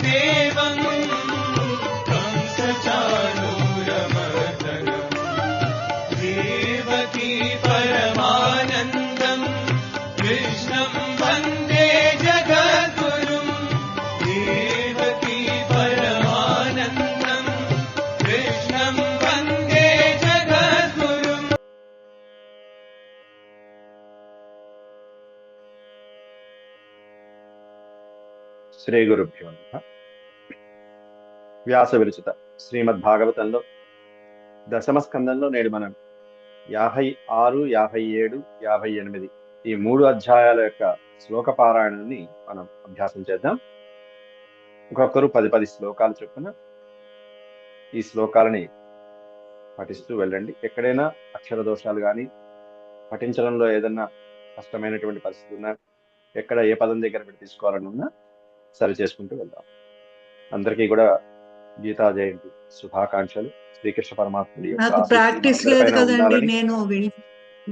देवं कंसचाणूरमर्दनम् देवकी परमानन्दं कृष्णं वन्दे जगद्गुरुं देवकी परमानन्दं कृष्णं वन्दे जगद्गुरुम्. శ్రీ గురుభ్యో నమః. వ్యాస విరచిత శ్రీమద్భాగవతంలో దశమ స్కందంలో నేడు మనం 56, 57, 58 ఈ 3 అధ్యాయాల యొక్క శ్లోక పారాయణాన్ని మనం అభ్యాసం చేద్దాం. ఒక్కొక్కరు 10 శ్లోకాలు చొప్పున ఈ శ్లోకాలని పఠిస్తూ వెళ్ళండి. ఎక్కడైనా అక్షర దోషాలు కానీ పఠించడంలో ఏదన్నా కష్టమైనటువంటి పరిస్థితి ఉన్నా, ఎక్కడ ఏ పదం దగ్గర పెట్టి తీసుకోవాలని ఉన్నా సరి చేసుకుంటూ వెళ్దాం. అందరికీ కూడా గీతా జయంతి శుభాకాంక్షలు. శ్రీకృష్ణ పరమాత్ముడి యొక్క నాకు ఆశీస్సులు ప్రాక్టీస్ లేదు మనందరిపైన కదండి, ఉండాలని.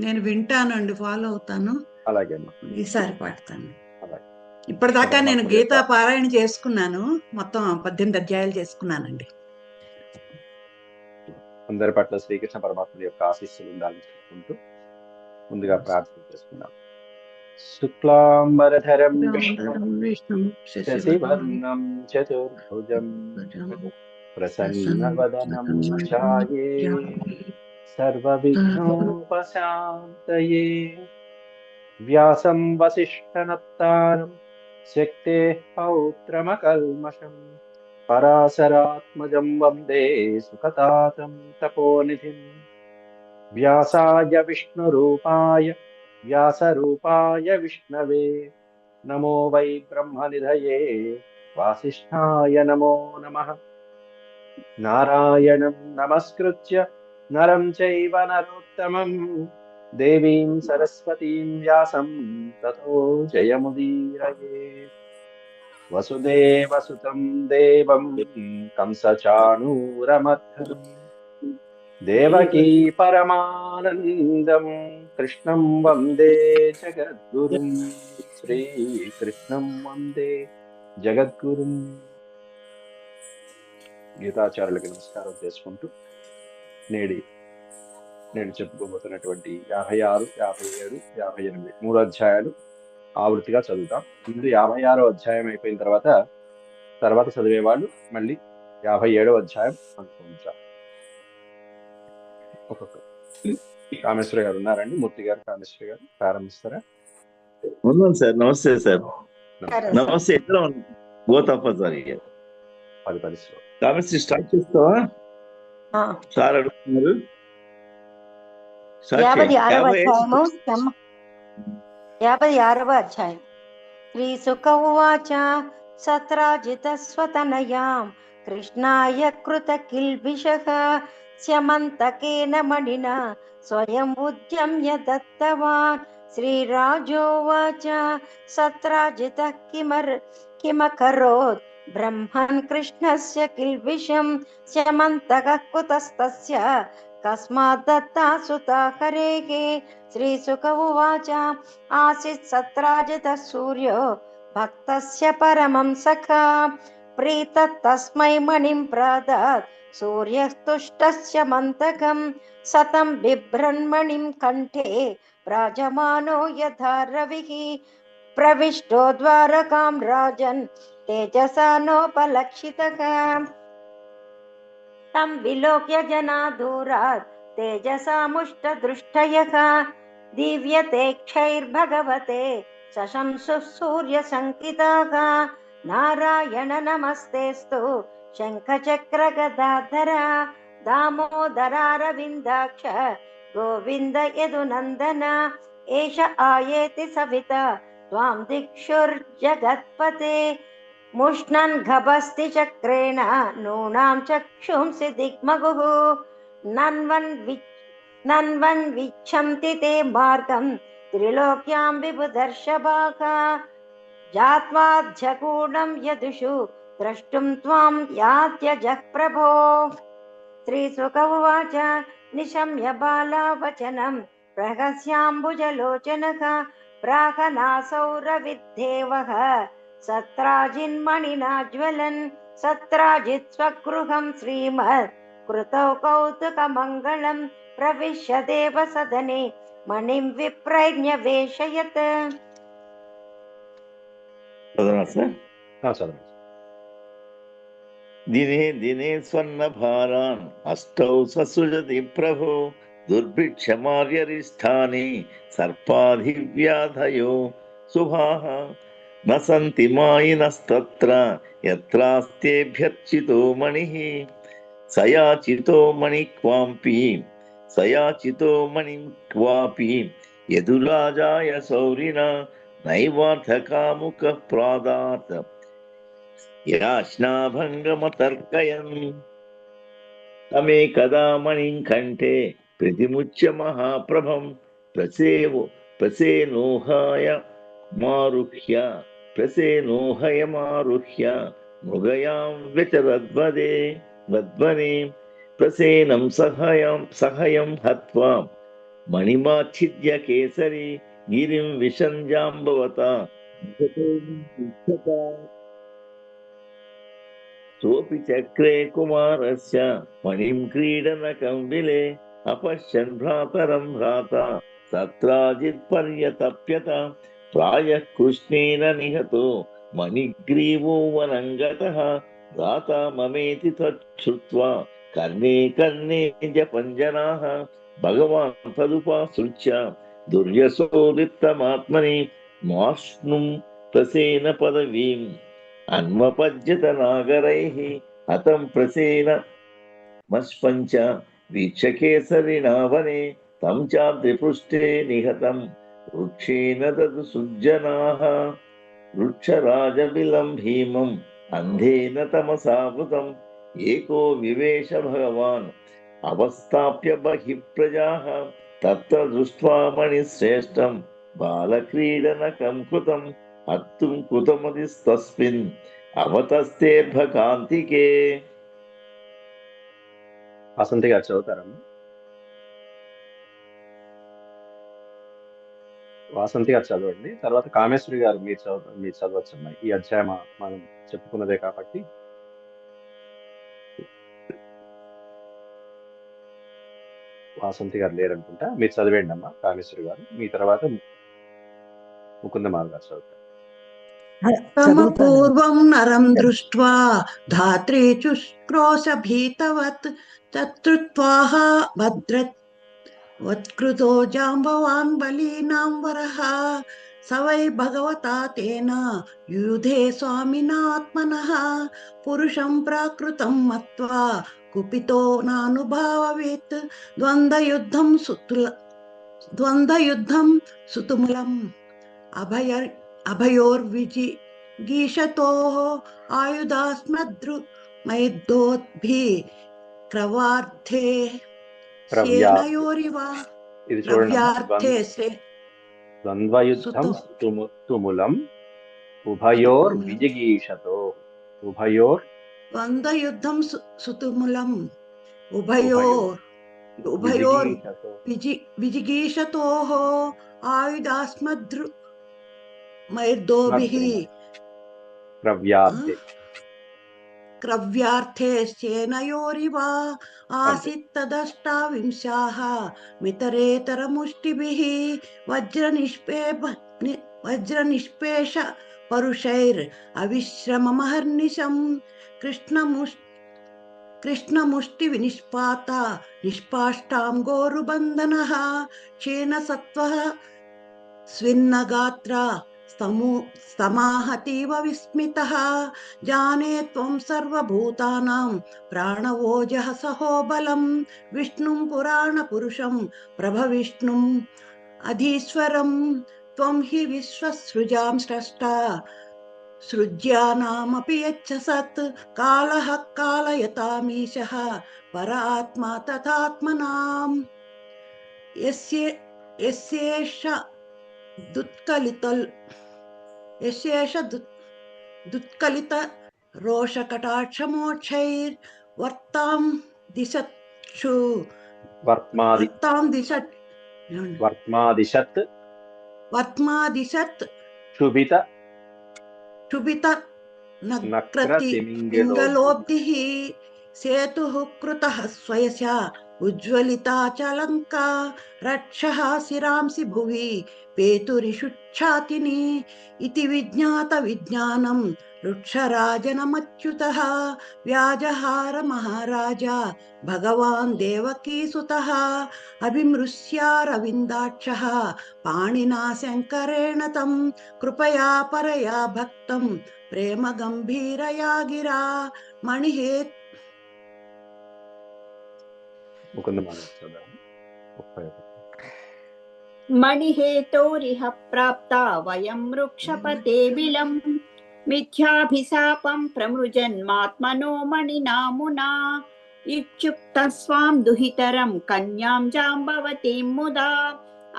నేను వింటానండి, ఫాలో అవుతాను. అలాగే అమ్మా, ఈసారి పాడతాను. అలాగే. ఇప్పటిదాకా నేను పరమాత్ముడి గీతా యొక్క పారాయణ చేసుకున్నాను, మొత్తం 18 అధ్యాయాలు చేసుకున్నానండి. అందరి పట్ల శ్రీకృష్ణ పరమాత్ముడి యొక్క ఆశీస్సులు ఉండాలని చెప్పుకుంటూ ముందుగా ప్రార్థన చేసుకున్నాం. శుక్లాంబరధరం విష్ణుం శశివర్ణం చతుర్భుజం ప్రసన్నవదనం ఛాయే సర్వవిఘ్నోపశాంతయే వ్యాసం వసిష్ఠనత్తారం శక్తేః పౌత్రమకల్మషం పరాశరాత్మజం వందే సుఖతాతం తపోనిధిం వ్యాసాయ విష్ణురూపాయ వ్యాసరూపాయ విష్ణవే నమో వై బ్రహ్మనిధయే వాసిష్ఠాయ నమో నమః. నారాయణం నమస్కృత్య నరం చైవ నరోత్తమం దేవీం సరస్వతీం వ్యాసం తతో జయముదీరయేత్. వసుదేవసుతం దేవం కంసచాణూరమర్దనం దేవకీ పరమానందం కృష్ణం వందే జగద్గురుం శ్రీకృష్ణం వందే జగద్గురుం. గీతాచార్యులకి నమస్కారం చేసుకుంటూ నేను చెప్పుకోబోతున్నటువంటి 56, 57, 58 3 అధ్యాయాలు ఆవృత్తిగా చదువుతాం. ముందు 56వ అధ్యాయం అయిపోయిన తర్వాత చదివేవాళ్ళు మళ్ళీ 57వ అధ్యాయం అనుకుంటారు. ఒక్కొక్క కామేశ్వర గారు ఉన్నారండి, మూర్తి గారు, కామేశ్వర గారు ప్రారంభిస్తారా? ఉన్నాను సార్. నమస్తే సార్. నమస్తే. ఎక్కడ గోతాపచారి 10 శ్లోకం. కామేశ్వరి స్టార్ట్ చేస్తావా సార్ అడుగుతున్నారు. 56వ అధ్యాయం. శ్రీశుక ఉవాచ సత్రాజితస్వతనయాం కృష్ణాయ కృత కిల్బిషః స్యమంతకేన మణినా స్వయం ఉద్యమ్య దత్తవాన్. శ్రీరాజోవాచ సత్రాజితః కిమకరోత్ బ్రహ్మన్ కృష్ణస్య కిల్బిషం స్యమంతకః కుతస్తస్య కస్మాత్ దత్తా సుతా హరేః. శ్రీశుక ఉవాచ ఆసిత్ సత్రాజితః సూర్యో భక్తస్య పరమం సఖా ప్రీతత్ తస్మై మణిం ప్రదత్ సూర్యస్తుష్టస్య మంతకం సతం బిభ్రన్మణిం కంఠే రాజమానో యథా రవిః ప్రవిష్టో ద్వారకాం రాజన్ తేజసా నోపలక్షితః. తం విలోక్య జనా దూరాత్ తేజసాముష్టదృష్టయః దివ్యతేక్షైర్భగవతే శశంసు సూర్య సంకితాః. నారాయణ నమస్తేస్తు శంఖచక్ర గదాధర దామోదరారవిందాక్ష గోవింద యదునందన ఏష ఆయేతి సవిత త్వాం దిక్షుర్జగత్పతే ముష్ణన్ గభస్తి చక్రేణ నూనాం చక్షుంసి దిగ్మగుః నన్వన్ విచ్చంతి తే మార్గం త్రిలోక్యాం విబుధర్షభాః జాత్వాధ్యగూఢం యదుషు ద్రష్టుం త్వాం యాత్యజః ప్రభో. శ్రీశుక ఉవాచ నిశమ్య బాలావచనం ప్రహస్యాంబుజలోచనః ప్రాహనాసౌ రవిర్దేవః सत्राजिन्मणिना ज्वलन् सत्राजित् स्वगृहं श्रीमत् कृतौ कौतुकमङ्गलं प्रविश्य देवसदने मणिं विप्रज्ञवेशयत्। చదవండి. दिने दिने स्वर्णभारान् अष्टौ ससृजति प्रभो दुर्भिक्षमार्यरिष्ठानि सर्पाधिव्याधयो शुभाः न सन्ति मायिनस्तत्र यत्रास्तेभ्यर्चितो मणिः सयाचितो मणिं क्वापि यदुराजाय सौरिणा नैवार्थकामुकः प्रादात् याचनाभङ्गमतर्कयन् तमेकदा मणिं कण्ठे प्रतिमुच्य महाप्रभं प्रसेनोहयमारुह्य मृगयां व्यचरद्वने प्रसेनं सहयं हत्वा मणिमाच्छिद्य केसरी गिरिं विशञ्जाम्बवता सोऽपि चक्रे कुमारस्य मणिं क्रीडनकं विले अपश्यन् भ्रातरं भ्राता सत्राजित्पर्यतप्यत प्रायः कृष्णेन निहतो मणिग्रीवो वनं गतः भ्राता ममेति तच्छ्रुत्वा कर्णे कर्णे जपञ्जनाः भगवान् तदुपासृत्य दुर्यसोदित्तमात्मनि माश्नुं प्रसेन पदवीम् अन्वपज्यत नागरैः हतं प्रसेन मस्पञ्च वीक्षकेसरिणा वने तं चाद्रिपृष्ठे निहतं वृक्षेण ददु सुज्जनाः वृक्षराजबिलं भीमम् अन्धेन तमसावृतम् एको विवेश भगवान् अवस्थाप्य बहिः प्रजाः तत्र दृष्ट्वा मणिश्रेष्ठं बालक्रीडनकं कृतम् हत्तुं कृतमतिस्तस्मिन् అవతస్తేర్భకాంతికే. వాసంతి గారు చదువుతారమ్మా. వాసంతి గారు చదవండి, తర్వాత కామేశ్వరి గారు మీరు చదవచ్చమ్మా. ఈ అధ్యాయం మనం చెప్పుకున్నదే కాబట్టి. వాసంతి గారు లేరనుకుంటా, మీరు చదివేయండి అమ్మా కామేశ్వరి గారు. మీ తర్వాత ముకుందమాల గారు చదువుతారు. పూర్వం నరం దృష్ట్వా ధాత్రీ చుష్క్రోశ భీతవత్ తత్రుత్వాహ భద్రవత్కృతో జాంబవాన్ బలీనాం వరః స వై భగవతా తేన యుధే స్వామినాత్మనః పురుషం ప్రాకృతం మత్వా కుపితో నానుభావవేత్ ద్వంద్వయుద్ధం సుతుములం అభయోర్విజిగీషతోః ఆయుధాస్మద్రుమైర్దోద్భి క్రవార్థే సేనయోరివ. ఇది చూడండి, ద్వంద్వయుద్ధం తుములం ఉభయోర్విజిగీషతో. ద్వంద్వయుద్ధం సుతుములం విజిగీషతోః ఆయుధాస్మద్రుమైర్దోభిః క్రవ్యార్థే సేనయోరివ ఆసిత్తదష్టావింశాః మితరేతరముష్టిభిః వజ్రనిష్పేష పరుషైర్ అవిశ్రమమహర్నిశం కృష్ణముష్టి వినిష్పాత నిష్పాష్టాం గోరుబంధనః క్షీణసత్వః స్విన్నగాత్ర స్తమాహతీవ విస్మితః జానే త్వం సర్వభూతానాం ప్రాణవోజః సహోబలం విష్ణుం పురాణ పురుషం ప్రభవిష్ణుం అధీశ్వరం త్వం హి విశ్వసృజాం స్రష్టా సృజ్యానామపి యచ్చ సత్ కాలః కాలయతామీశః పరాత్మా తథాత్మనాం యస్యేష దుత్కలిత రోషకటాక్షమోక్షైర్ వర్తాం దిశత్ क्षुभित नक्रति नक्रतिमिङ्गलोऽब्धिः पिङ्गलोऽब्धिः सेतुः कृतः स्वयशा उज्ज्वलिता च लङ्का रक्षः शिरांसि भुवि पेतुरिषुच्छातिनि इति विज्ञात विज्ञानं वृक्षराजनमच्युतः व्याजहार महाराजा भगवान् देवकीसुतः अभिमृश्यारविन्दाक्षः पाणिना शङ्करेण तं कृपया परया भक्तं प्रेम गंभीरया गिरा मणिहे मणिहेतोरिह प्राप्ता वयं वृक्षपते बिलम् मिथ्याभिशापं प्रमृजन्मात्मनो मणिना मुना इत्युक्तः स्वां दुहितरं कन्यां जाम्बवतीं मुदा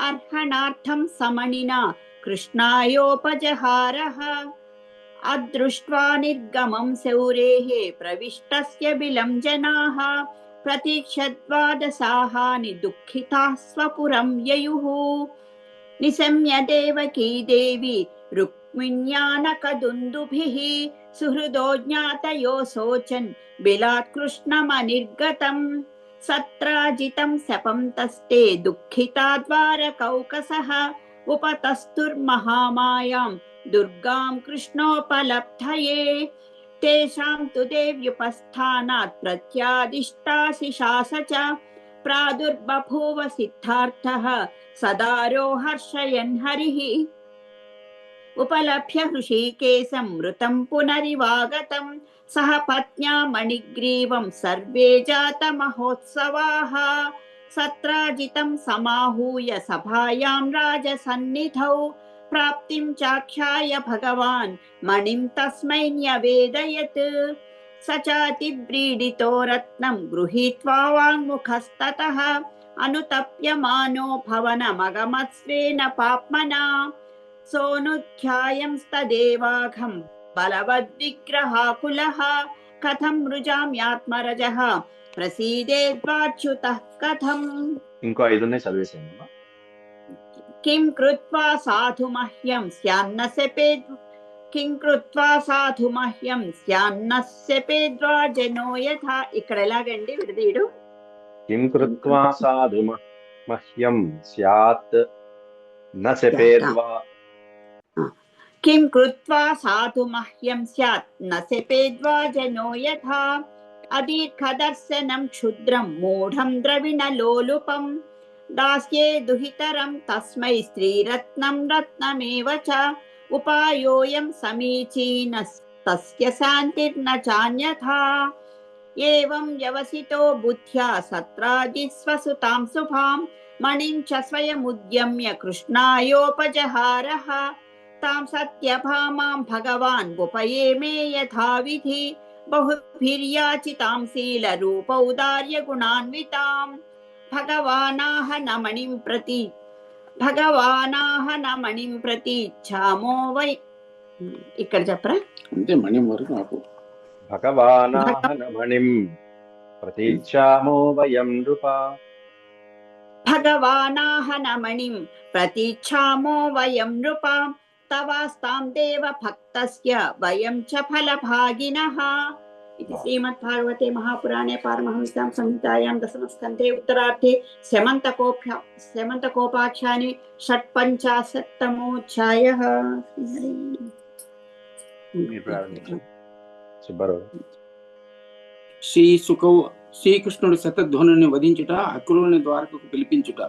अर्हणार्थं समणिना कृष्णायोपजहारः अदृष्ट्वा निर्गमं शौरेः प्रविष्टस्य बिलं जनाः प्रतीक्षद्वादशाहानि दुःखिताः स्वपुरं ययुः निशम्य देवकी देवी रुक्मिण्यानकदुन्दुभिः सुहृदो ज्ञातयो शोचन् बिलात् कृष्णमनिर्गतम् सत्राजितं शपं तस्ते दुःखिता द्वारकौकसः उपतस्तुर्महामायां दुर्गां कृष्णोपलब्धये तेषां तु देव्युपस्थानात् प्रत्यादिष्टाशिशास च प्रादुर्बभूव सिद्धार्थः सदारो हर्षयन् हरिः उपलभ्य हृषीकेशं मृतं पुनरिवागतं सह पत्न्या मणिग्रीवं सर्वे जातमहोत्सवाः सत्राजितं समाहूय सभायां राजसन्निधौ प्राप्तिं चाख्याय भगवान् मणिं तस्मै न्यवेदयत् स चातिव्रीडितो रत्नं गृहीत्वा वाङ्मुखस्ततः अनुतप्यमानो भवनमगमत्स्वेन पाप्मना सोऽनुध्यायंस्तदेवाघं बलवद्विग्रहाकुलः कथं मृजाम्यात्मरजः प्रसीदेद्वाच्युतः कथम् ఇంకో 5 ఉన్నాయి చదివేసేయండి किं कृत्वा साधु मह्यं स्यान्न सेपेद् किं कृत्वा साधु मह्यं स्यान्न सेपेद्वा जनो यथा ఇక్కడ ఎలాగండి విడదీయడు किं कृत्वा साधु मह्यं स्यात् न सेपेद्वा किं कृत्वा साधु मह्यं स्यात् न सेपेद्वा जनो यथा अदीर्घदर्शनं क्षुद्रं मूढं द्रविणलोलुपं दास्ये दुहितरं तस्मै स्त्रीरत्नं रत्नमेव च उपायोऽयं समीचीनस्तस्य शान्तिर्न चान्यथा एवं व्यवसितो बुद्ध्या सत्राजिस्वसुतां शुभां मणिं च स्वयमुद्यम्य कृष्णायोपजहारः तां सत्यभामां भगवान् उपयेमे यथाविधि बहुभिर्याचितां शीलरूपौदार्यगुणान्वितां भगवानाह न मणिं प्रति ఛామో వై ఇక్కడ చెప్పరా అంతే మణి వరకు నాకు भगवानाह न मणिं प्रतीक्षामो वयं नृपा भगवानाह न मणिं प्रतीक्षामो वयं नृपा तवास्तां देव भक्तस्य वयं च फलभागिनः इति श्रीमद्भागवते महापुराणे पारमहंस्यां संहितायां दशमस्कन्धे उत्तरार्धे स्यमन्तकोपाख्याने 55तमोऽध्यायः। శ్రీకృష్ణుడు శతధ్వనుని వధించుట అక్రూరుని ద్వారకకు పిలిపించుట.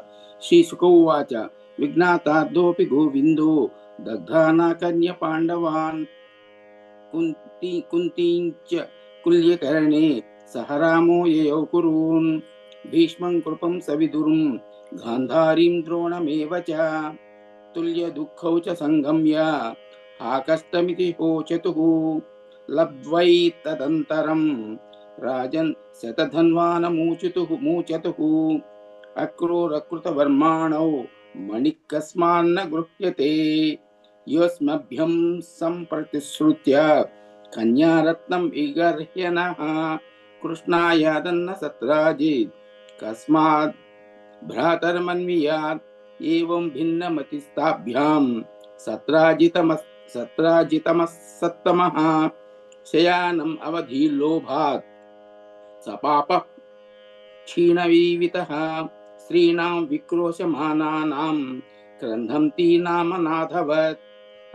శ్రీశుకౌవాచ విజ్ఞాతార్థోపి గోవిందో దగ్ధానాకన్య పాండవాన్ కుంతీంచ కుల్యకరణే సహ రామో యయౌ కురూన్ భీష్మం కృపం సవిదురం గాంధారీం ద్రోణమేవ చ తుల్య దుఃఖౌ చ సంగమ్య ఆకష్టమితి హోచతుః లబ్ధ్వై తదంతరం రాజన్ శతధన్వానమూచతుః అక్రూరకృతవర్మాణౌ మణికస్మాన్న గృహ్యతే యోస్మభ్యం సంప్రతిశ్రుత్య కన్యారత్నం విగర్హ్యనః కృష్ణాయాదన్న సత్రాజిత్ కస్మాత్ భ్రాతర్మన్వియాత్ ఏవం భిన్నమతిస్తాభ్యాం सत्राजितमः सत्तमः शयानम् अवधि लोभात् सपापः क्षीणवीवितः स्त्रीणां विक्रोशमानानां क्रन्धन्ति नाम नाथवत्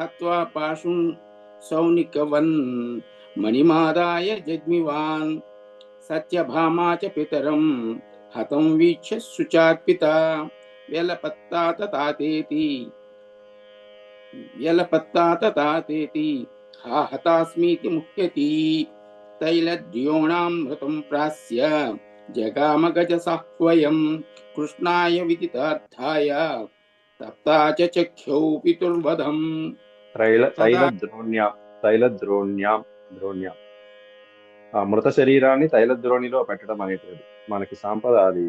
हत्वा पाशुं सौनिकवन् मणिमादाय जग्मिवान् सत्यभामा च पितरं हतं वीक्ष्य शुचार्पिता व्यलपत्ता ततातेति हा हतास्मीति मुह्यति तैलद्योणामृतं प्रास्य जगाम गजसाह्वयं कृष्णाय विदितार्थाय तप्ता च चख्यौ पितुर्वधम् తైలద్రోణ్యాం ఆ మృత శరీరాన్ని తైలద్రోణిలో పెట్టడం అనేటువంటిది మనకి అది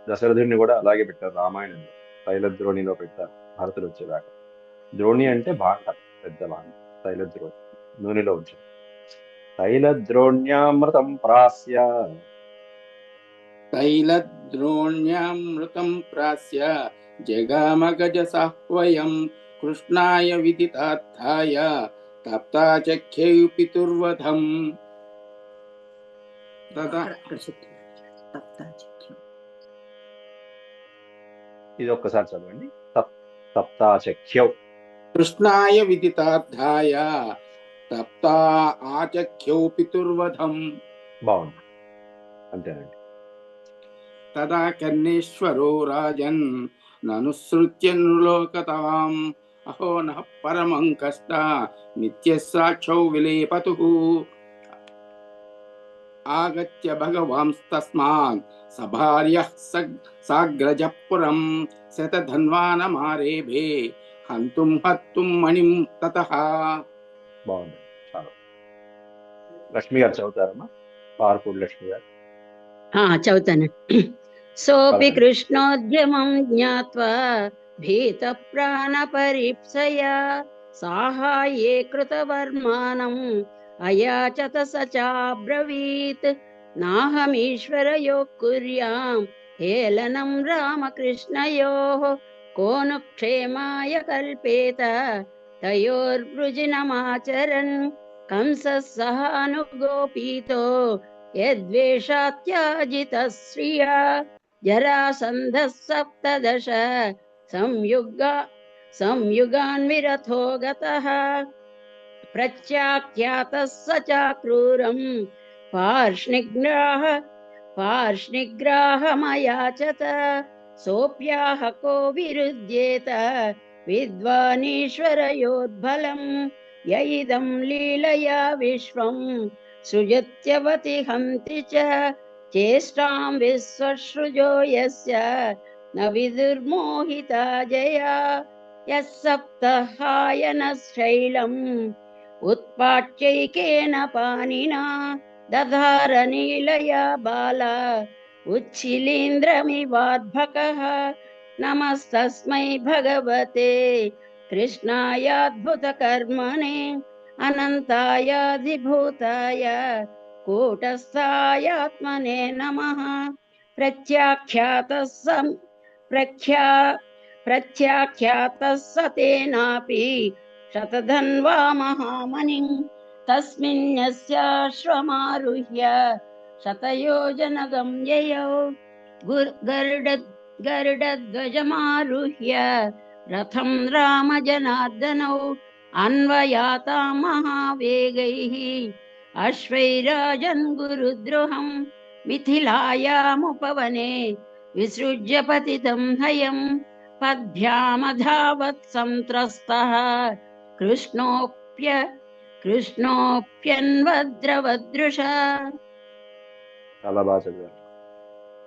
దశరథుడిని కూడా అలాగే పెట్టారు రామాయణంలో. తైలద్రోణిలో పెట్టారు భరతుడు వచ్చేదాకా. ద్రోణి అంటే బాండ, పెద్ద బాండ. తైలద్రోణి నూనెలో ఉంచారు. తైలద్రోణ్యామృతం ప్రాస్య तैलद्रोण्यामृतं प्रास्य जगाम गजसाह्वयं कृष्णाय विदितार्थाय तप्ता चख्यै पितुर्वधम् तदा ఇది ఒక్కసారి చదవండి. తప్తాచఖ్యౌ कृष्णाय विदितार्थाय तप्ता आचख्यौ पितुर्वधम्. బాగుంది, అంతేనండి. तदा कर्णेश्वरो राजन् ननुसृत्य नृलोकताम् अहो नः परमं कष्टा नित्यसाक्षौ विलेपतुः आगत्य भगवांस्तस्मात् सभार्यः साग्रजपुरं शतधन्वानमारेभे हन्तुं मणिं ततः. బాగుంది, చాలా. లక్ష్మి గారు చదువుతారమ్మా? పార్పూడి లక్ష్మి గారు చదువుతాను. सोऽपि कृष्णोद्यमं ज्ञात्वा भीतप्राणपरीप्सया साहाय्ये कृतवर्माणम् अयाचत स चाब्रवीत् नाहमीश्वरयोः कुर्यां हेलनं रामकृष्णयोः को नु क्षेमाय कल्पेत तयोर्वृजिनमाचरन् कंसः सहानुगोपीतो यद्वेषात्याजितः श्रिया जरासन्धः सप्तदश संयुगान्विरथो गतः प्रत्याख्यातः स चाक्रूरं पार्ष्णिग्राहमयाचत सोऽप्याह को विरुध्येत विद्वानीश्वरयोद्बलम् य इदं लीलया विश्वं सृजत्यवति हन्ति च चेष्टां विश्वसृजो यस्य न विदुर्मोहिता जया यः सप्तहायनशैलम् उत्पाट्यैकेन पाणिना दधार नीलया बाला उच्छिलीन्द्रमिवाद्भकः नमस्तस्मै भगवते कृष्णायाद्भुतकर्मणे अनन्तायाधिभूताय कूटस्थायात्मने नमः प्रख्यातः स तेनापि शतधन्वा महामनिं तस्मिन्यस्याश्वमारुह्य शतयोजनगं ययौ गरुडध्वजमारुह्य रथं रामजनार्दनौ अन्वयातां महावेगैः अश्वैराजन् गुरुद्रोहं मिथिलायामुपवने विसृज्य पतितं हयं पद्भ्यामधावत् संत्रस्तः कृष्णोऽप्यन्वद्रवदृशा. చాలా బాగా చదివారు,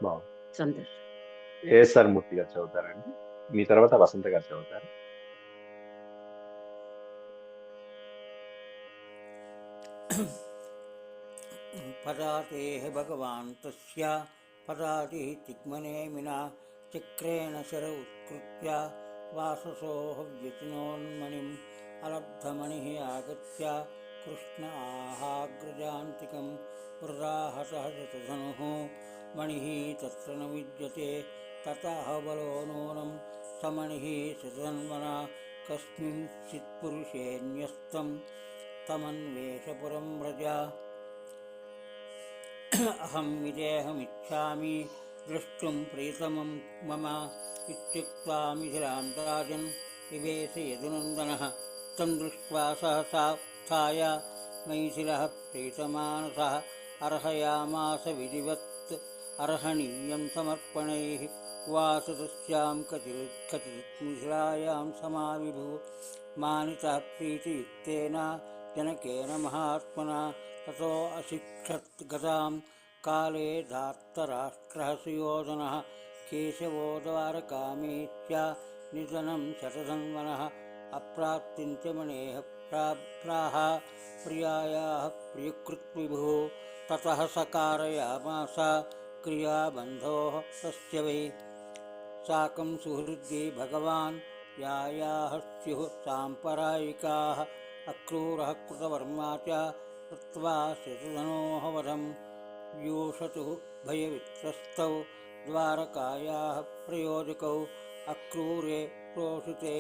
బాగుంది. సంతోషం. ఏఎస్ఆర్ మూర్తి గారు చదువుతారండి, మీ తర్వాత వసంత గారు చదువుతారు. पदातेः भगवान् तस्य पदातिः तिग्मनेमिना चक्रेण शर उत्कृत्य वाससोः व्यतिनोन्मणिम् अलब्धमणिः आगत्य कृष्ण आहाग्रजान्तिकं वृदाहतः शतधनुः मणिः तत्र न विद्यते ततः बलो नूनं समणिः शतधन्वना कस्मिंश्चित् पुरुषे न्यस्तं तमन्वेषपुरं व्रज। अहं विदेहमिच्छामि द्रष्टुं प्रीतमं मम इत्युक्त्वा मिथिलां राजन् विवेश यदुनन्दनः। तं दृष्ट्वा सहसा उत्थाय मैथिलः प्रीतमानसः अर्हयामास विधिवत् अर्हणीयं समर्पणैः। उवाच तस्यां कचित् मिथिलायां समाविभुः मानितः प्रीतियुक्तेन जनकेन महात्मना। ततो अशिक्षत् गतां काले धार्तराष्ट्रः सुयोधनः केशवो द्वारकामीश्च निधनं शतधन्वनः। अप्राप्तिं च मणेः प्राह प्रियायाः प्रियकृत्विभुः। ततः सकारयामास क्रियाबन्धोः तस्य वै साकं सुहृद्यै भगवान् यायाः स्युः साम्परायिकाः। अक्रूरः कृतवर्मा च कृत्वा शतधनोः वधं व्यूषतुः भयवित्रस्तौ द्वारकायाः प्रयोजकौ। अक्रूरे प्रोषिते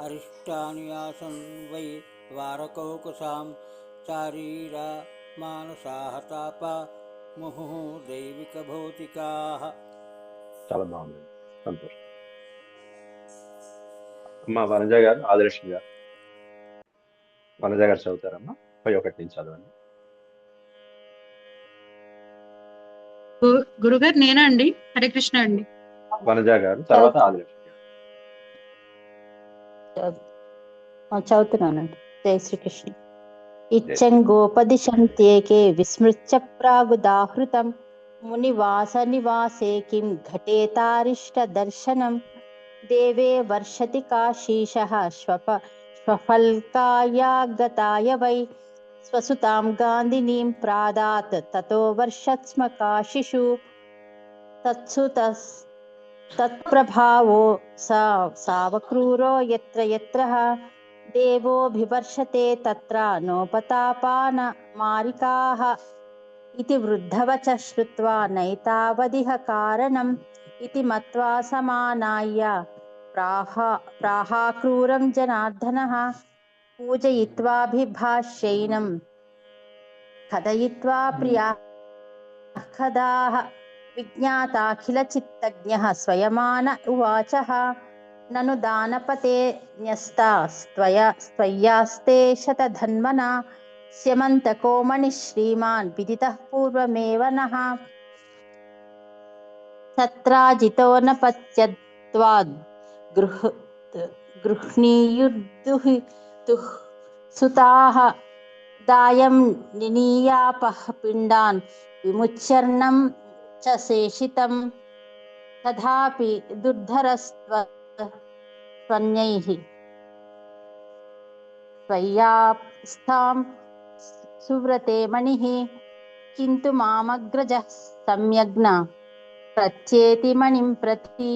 अरिष्टानि आसन् वै द्वारकौकसां चारीरा मानसाः तापा मुहुः दैविकभौतिकाः। చాలా బాగుంది, సంతోషం. అమ్మా వనజ గారు, ఆదిలక్ష్మి గారు, వనజ గారు చదువుతారమ్మా. 31 నుంచి చదవండి. గురుగారు నేనా అండి? హరే కృష్ణ అండి. వనజ గారు, తర్వాత ఆదిలక్ష్మి గారు. చదువుతున్నానండి. జై శ్రీకృష్ణ. ఇచ్చంగోపదిశంత్యేకే విస్మృత్య ప్రాగుదాహృతం మునివాస నివాసే కిం ఘటేతారిష్ట దర్శనం దేవే వర్షతి కాశీశః శ్వఫల్కాయాగతాయ వై స్వసుతాం గాంధినీం ప్రాదాత్ తతో వర్షత్స్మ కాశిషు తత్సు తత్ప్రభావో సావక్రూరో యత్ర యత్రః దేవోభివర్షతే తత్ర నోపతాపాన మారికాః ఇతి వృద్ధవచ శ్రుత్వా నైతావదిహ కారణం ఇతి మత్వా సమానాయ ప్రాహాక్రూరం జనార్దనః పూజయిత్వాభిభాష్యైనం కథయిత్వా ప్రియాః విజ్ఞాతాఖిల చిత్తజ్ఞః స్వయమాన ఉవాచః నను దానపతే న్యస్తా స్త్వయాస్తే శతధన్వనా స్యమంతకో మణిః శ్రీమాన్ విదితః పూర్వమేవ నః సత్రాజితో న పత్యత్వాద్ గృహ్ణీయుర్దుః సుతాః దాయం నినీయాపః పిండాన్ విముచ్యర్ణం చ శేషితం తథాపి దుర్ధరస్త్వన్యైః స్వయాస్థాం సువ్రతే మణిః కింతు మామగ్రజః సమ్యగ్న ప్రత్యేతి మణిం ప్రతి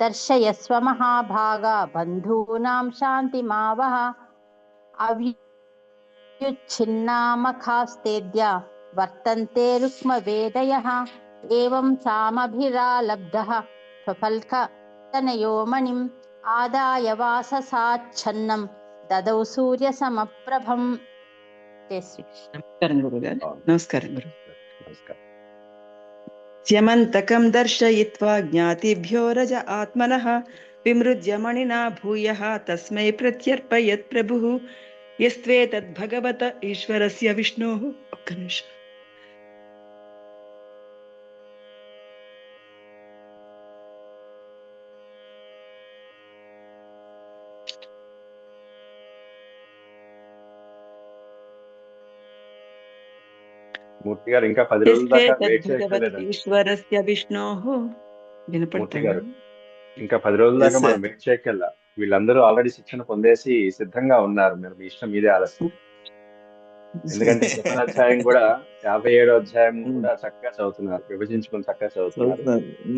దర్శయస్వ మహాభాగా బంధూనాం శాంతిమావహ అవ్యుచ్ఛిన్నామఖాస్తేద్య వర్తంతే రుక్మవేదయః ఏవం సామభిరాలబ్ధః స్వఫల్కతనయో మణిం ఆదాయ వాససాచ్ఛన్నం దదౌ సూర్య సమప్రభం. జై శ్రీకృష్ణ. నమస్కారం గురుగారు. నమస్కారం గురు. నమస్కారం. స్యమంతకం దర్శయిత్వా జ్ఞాతిభ్యో రజ ఆత్మనః విమృజ్య మణినా భూయః తస్మై ప్రత్యర్పయత్ ప్రభుః యస్త్వేతద్ భగవత ఈశ్వరస్య విష్ణోః. ఒక్క నిమిషం. మూర్తి గారు ఇంకా 10 రోజుల దాకా వెయిట్ చేయలేదండి. ఈశ్వరస్య విష్ణోః. మూర్తి గారు ఇంకా 10 రోజుల దాకా మనం వెయిట్ చేయకల్లా. వీళ్ళందరూ ఆల్రెడీ శిక్షణ పొందేసి సిద్ధంగా ఉన్నారు. మీరు మీ ఇష్టం మీదే ఆలస్యం. ఎందుకంటే ప్రతి అధ్యాయం కూడా 57వ అధ్యాయం కూడా చక్కగా చదువుతున్నారు, విభజించుకొని చక్కగా చదువుతున్నారు.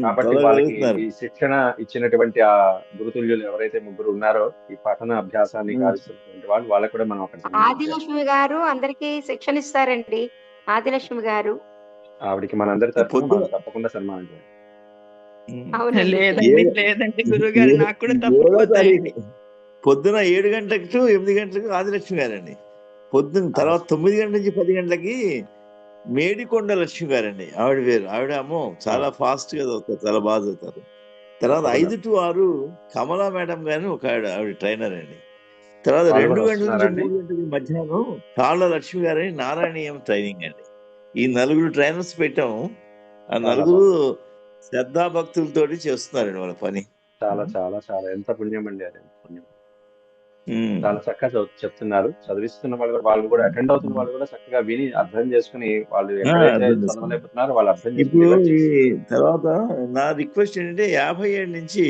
కాబట్టి వాళ్ళకి ఈ శిక్షణ ఇచ్చినటువంటి ఆ గురుతుల్యులు ఎవరైతే ముగ్గురు ఉన్నారో ఈ పఠన అభ్యాసాన్ని గావిస్తున్నటువంటి వాళ్ళు, వాళ్ళకి కూడా మనం ఒకటి ఆదిలక్ష్మి గారు అందరికి శిక్షణ ఇస్తారండి. ఆదిలక్ష్మి గారు ఆవిడికి మనందరి తరఫున తప్పకుండా సన్మానం చేయాలి. అవునండి. లేదండి గురుగారు, నాకు కూడా ఏడో తప్పిపోతాయండి. తారీఖు పొద్దున 7 గంటలకు టు 8 గంటలకు ఆదిలక్ష్మి గారండి. పొద్దున్న తర్వాత 9 గంటల నుంచి 10 గంటలకి మేడికొండ లక్ష్మి గారండి. ఆవిడ వేరు. ఆవిడ అమ్మో చాలా ఫాస్ట్ గా చదువుతారు, చాలా బాగా చదువుతారు. తర్వాత 5 to 6 కమలా మేడం గారిని ఒక ఆవిడ ట్రైనర్ అండి. తర్వాత వాళ్ళు 2 కూడా గంటల నుంచి వస్తున్నారండి? 3 గంటలకి మధ్యాహ్నం తాళ్ళ లక్ష్మి గారని నారాయణీయం ట్రైనింగ్ అండి. ఈ 4 ట్రైనర్స్ పెట్టాము. ఆ చాలా 4 శ్రద్ధాభక్తులతోటి చేస్తున్నారండి వాళ్ళ పని. చాలా చాలా చాలా ఎంత పుణ్యం అండి అది, ఎంత పుణ్యం. చాలా చక్కగా చెప్తున్నారు. చదివిస్తున్న వాళ్ళు కూడా అటెండ్ అవుతున్న వాళ్ళు కూడా చక్కగా విని అర్థం చేసుకుని, వాళ్ళు ఎక్కడైతే అర్థం చేసుకున్నాం. చదవలేకపోతున్నారో వాళ్ళు అర్థం చేసుకుని ఇప్పుడు రివర్ట్ ఈ చేస్తున్నారు. తర్వాత నా రిక్వెస్ట్ ఏంటంటే 57 నుంచి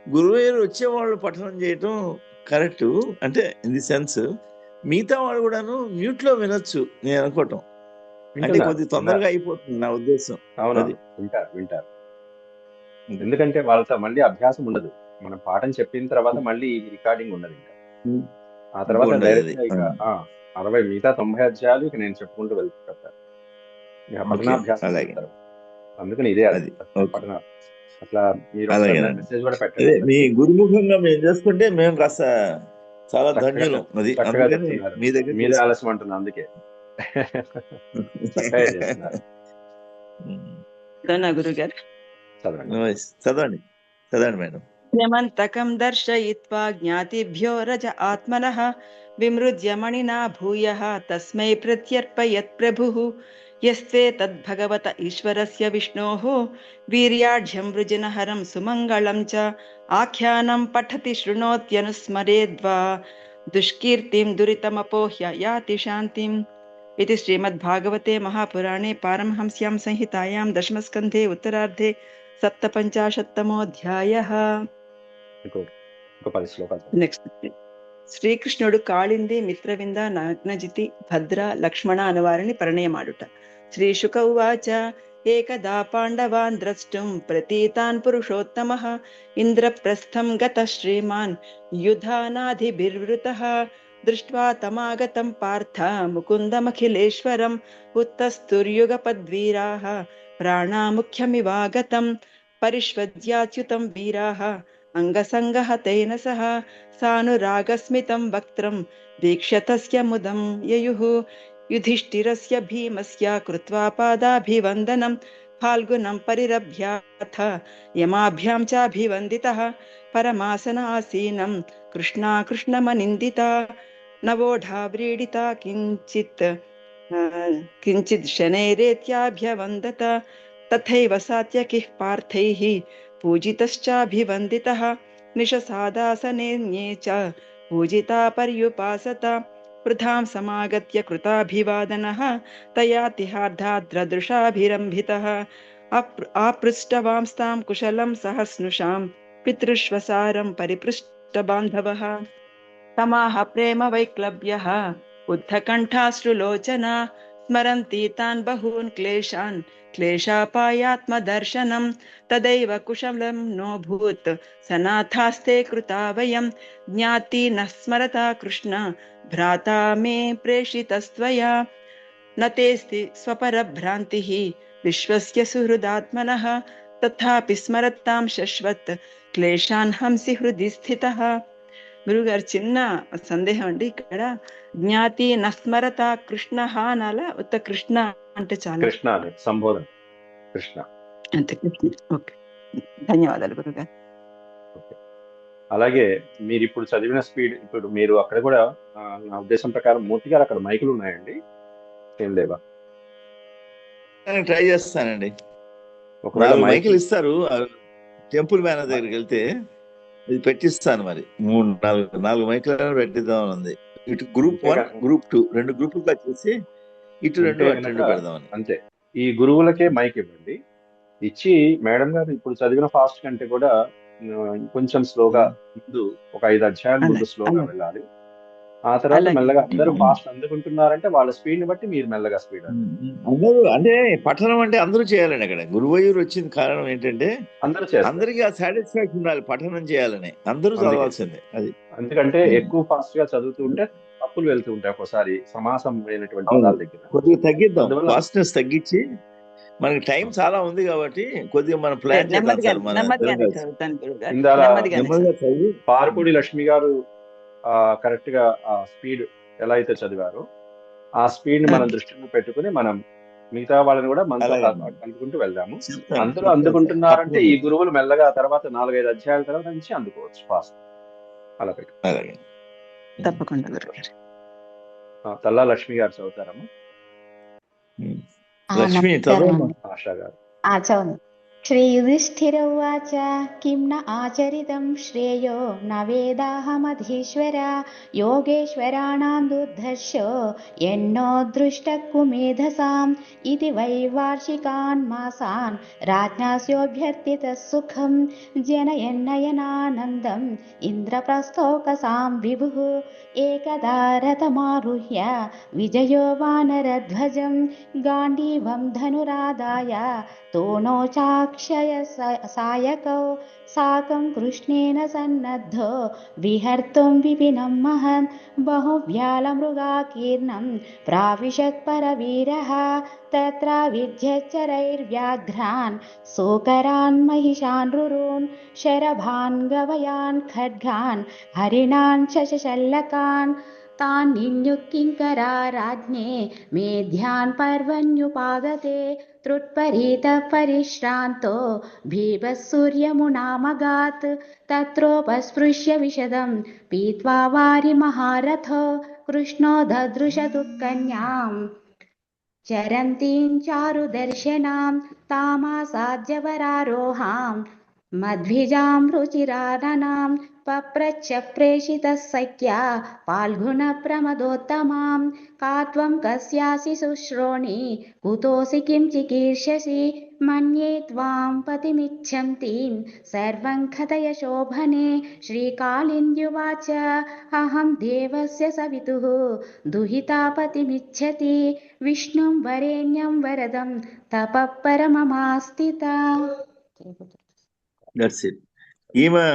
గురువేరు వచ్చేవాళ్ళు పఠనం చేయటం కరెక్ట్. అంటే ఇన్ ది సెన్స్ మిగతా వాళ్ళు కూడాను మ్యూట్ లో వినొచ్చు నేను అనుకోవటం. అంటే వింటున్నారు, కొద్ది తొందరగా అయిపోతుంది నా ఉద్దేశం. అవునా? అది వింటారు. ఎందుకంటే వాళ్ళతో మళ్ళీ అభ్యాసం ఉండదు. మనం పాఠం చెప్పిన తర్వాత మళ్ళీ రికార్డింగ్ ఉండదు ఇంకా. ఆ తర్వాత ఉండదు డైరెక్ట్ అది. గా ఇక 60 మిగతా 90 అధ్యాయాలు ఇక నేను చెప్పుకుంటూ వెళ్తుంటాను. ఇక ఓకే, పఠనాభ్యాసం అలాగే. చేస్తారు. అందుకని ఇదే అది ఓకే, పఠన. అట్లా మీరు ఒకసారి అలాగేనండి. మెసేజ్ కూడా అదే పెట్టండి మీ అందరికీ. గురుముఖంగా మేము చేసుకుంటే మేము కాస్త చాలా చక్కగా ధన్యులం. అది చక్కగా అందుకని చెప్తున్నారు. మీ దగ్గర మీరే చేసుకుంటాం. ఆలస్యం అంటున్నా అందుకే. చక్కగా చేస్తున్నారు. గురుగారు చదవండి. చదవండి చదవండి మేడం. యమంతకం దర్శయిత్వా జ్ఞాతిభ్యో రజ ఆత్మనః విమృజ్య మణినా భూయః తస్మై ప్రత్యర్పయత్ ప్రభుః యస్త్వే తద్భగవత ఈశ్వరస్య విష్ణోః వీర్యాఢ్యం వృజినహరం సుమంగళం చ ఆఖ్యానం పఠతి శృణోత్యనుస్మరేద్వా దుష్కీర్తిం దురితమపోహ్య యాతి శాంతిం. ఇది శ్రీమద్భాగవతే మహాపురాణే పారమహంస్యాం సంహితాయాం దశమస్కంధే ఉత్తరార్ధే 57తమోऽధ్యాయः. ఇంకో 10 శ్లోకాలు. నెక్స్ట్ శ్రీకృష్ణుడు కాళింది, మిత్రవింద, నాగ్నజితి, భద్ర, లక్ష్మణ అనువారిని పరిణయమాడుట. శ్రీశుక ఉవాచ ఏకదా పాండవాన్ ద్రష్టుం ప్రతీతాన్ పురుషోత్తమః ఇంద్రప్రస్థం గతః శ్రీమాన్ యుధానాధిభిర్వృతః దృష్ట్వా తమాగతం పార్థ ముకుందమఖిలేశ్వరం ఉత్తస్తుర్యుగపద్వీరాः ప్రాణాముఖ్యమివాగతం పరిష్వద్యాచ్యుతం వీరాः అంగసంగః తేన సహ సానురాగస్మితం వక్త్రం వీక్ష్య తస్య ముదం యయుః యుధిష్ఠిరస్య భీమస్య కృత్వా పాదాభివందనం ఫాల్గునం పరిరభ్యాథ యమాభ్యాం చాభివందితః పరమాసనాసీనం కృష్ణమనిందితా నవోఢా వ్రీడితా కించిత్ శనైరేత్యాభ్యవందత తథైవ సాత్యకిః పార్థైః పూజితశ్చాభివందితః నిశసాదాసనేన్యే చ పూజితా పర్యుపాసత వృధాం సమాగత్య కృతాభివాదనః తయాతిహార్ధాద్రదృశాభిరంభితః ఆపృష్టవాంస్తాం కుశలం సహస్నుషాం పితృష్వసారం పరిపృష్టబాంధవः తమాహ ప్రేమ వైక్లవ్యః ఉద్ధకంఠాశ్రులోచనా స్మరంతి తాన్ బహూన్ క్లేశాన్ క్లేశాపాయాత్మదర్శనం తదైవ కుశలం నోభూత్ సనాథాస్తే కృతా వయం జ్ఞాతి న స్మరతా కృష్ణ భ్రాతా మే ప్రేషితస్త్వయా నతేస్తి స్వపరభ్రాంతిః విశ్వస్య సుహృదాత్మనః తథాపి స్మరతాం శశ్వత్ క్లేశాన్ హంసి హృది స్థితః. గురుగారు చిన్న సందేహం అండి. ఇక్కడ జ్ఞాతి నస్మరత కృష్ణ అనాల ఉత్త కృష్ణ అంటే చాలా? కృష్ణ అని సంబోధన, కృష్ణ అంతే. కృష్ణ. ఓకే, ధన్యవాదాలు గురుగారు. అలాగే మీరు ఇప్పుడు చదివిన స్పీడ్, ఇప్పుడు మీరు అక్కడ కూడా నా ఉద్దేశం ప్రకారం మూర్తి గారు అక్కడ మైకులు ఉన్నాయండి, ఏం లేవా? ట్రై చేస్తానండి. ఒకవేళ మైకులు ఇస్తారు టెంపుల్ మేనేజర్ దగ్గరికి వెళ్తే ఇది పెట్టిస్తాను. మరి 3-4 మైకులను పెట్టిద్దామని ఉంది. ఇటు గ్రూప్ 1 గ్రూప్ 2 2 గ్రూపులుగా చేసి ఇటు 2 పెడదామని. అంతే. ఈ గురువులకే మైక్ ఇవ్వండి. ఇచ్చి మేడం గారు ఇప్పుడు చదివిన ఫాస్ట్ కంటే కూడా కొంచెం స్లోగా ముందు ఒక 5 అధ్యాయాలు ముందు స్లోగా వెళ్ళాలి. ఆ తర్వాత మెల్లగా అందరూ ఫాస్ట్ అందుకుంటున్నారంటే వాళ్ళ స్పీడ్ ని బట్టి మీరు మెల్లగా స్పీడ్ అందరూ. అంటే పఠనం అంటే అందరూ చేయాలండి. అక్కడ గురువయ్యూరు వచ్చింది కారణం ఏంటంటే అందరికీ ఆ సాటిస్ఫాక్షన్ ఉండాలి, పఠనం చేయాలని అందరూ చదవాల్సిందే. అది ఎందుకంటే ఎక్కువ ఫాస్ట్ గా చదువుతూ ఉంటే తప్పులు వెళ్తూ ఉంటాయి. ఒక్కోసారి సమాసం అయినటువంటి పదాల దగ్గర కొద్దిగా తగ్గిద్దాం, ఫాస్ట్నెస్ తగ్గించి మనకి టైం చాలా ఉంది కాబట్టి కొద్దిగా మనం ప్లాన్ చేద్దాం నెమ్మదిగా సార్. మన నెమ్మదిగానే చదువుతాను గురుగారు, ఇందాల నెమ్మదిగానే నెమ్మదిగా చదివి పారుపూడి లక్ష్మి గారు కరెక్ట్ గా ఆ స్పీడ్ ఎలా అయితే చదివారో ఆ స్పీడ్ ని మనం దృష్టిలో పెట్టుకుని మనం మిగతా వాళ్ళని కూడా మనతో అలాగే కలుపుకుంటూ వెళ్దాము. చెప్తాను అందరూ చెప్తాను సార్, అందుకుంటున్నారంటే ఈ తప్పకుండా. గురువులు మెల్లగా తర్వాత 4-5 అధ్యాయాల తర్వాత నుంచి అందుకోవచ్చు ఫాస్ట్. అలా పెట్టు. అలాగే తప్పకుండా గురుగారు. తల్లా లక్ష్మి గారు చదువుతారమ్మా. లక్ష్మి చదవమ్మా. ఆశా గారు. చదువు. శ్రీయుధిష్ఠిర ఉవాచ కిం న ఆచరితం శ్రేయో న వేదాహమధీశ్వర యోగేశ్వరాణాం దుర్ధర్షో ఎన్నో దృష్ట కుమేధసాం ఇది వై వార్షికాన్ మాసాన్ రాజ్ఞాస్యోభ్యర్థిత సుఖం జనయన్నయనానందం ఇంద్రప్రస్థోకసాం విభుః ఏకదా రథమారుహ్య విజయో వానరధ్వజం గాంధీవం ధనురాదాయ తోణోచాక్షయ సాయకౌ సాకం కృష్ణేన సన్నద్ధో విహర్తుం విపినం మహన్ బహువ్యాలమృగాకీర్ణం ప్రావిశత్ పరవీరః తత్ర విద్యచ్చరైర్వ్యాఘ్రాన్ సోకరాన్ మహిషాన్ రురూన్ శరభాన్ గవయాన్ ఖడ్గాన్ హరిణాన్ శశశల్లకాన్ తాన్ నిన్యుక్కింకరా రాజ్ఞే మేధ్యాన్ పర్వణ్యుపాగతే త్రుట్పరీత పరిశ్రాంతో భీభస్సూర్యమునామగాత్ తత్రోపస్పృశ్య విశదం పీత్వా వారి మహారథో కృష్ణో దదృశతు కన్యాం చరంతీం చారుదర్శనాం తామాసాద్యవరారోహాం మధ్విజాం రుచిరాననాం పప్రచ్చ ప్రేషితः సఖ్యా పాల్గుణ ప్రమదోత్తమాం కాత్వం కస్యాసి శుశ్రోణి కుతోసి కిం చికీర్షసి మన్యే త్వాం పతిమిచ్చంతీం సర్వం కథయ శోభనే శ్రీకాళింద్యువాచ అహం దేవస్య సవితుః దుహితా పతిమిచ్చతి విష్ణుం వరేణ్యం వరదం తపః పరమమాస్థితా. That's it. ఈమె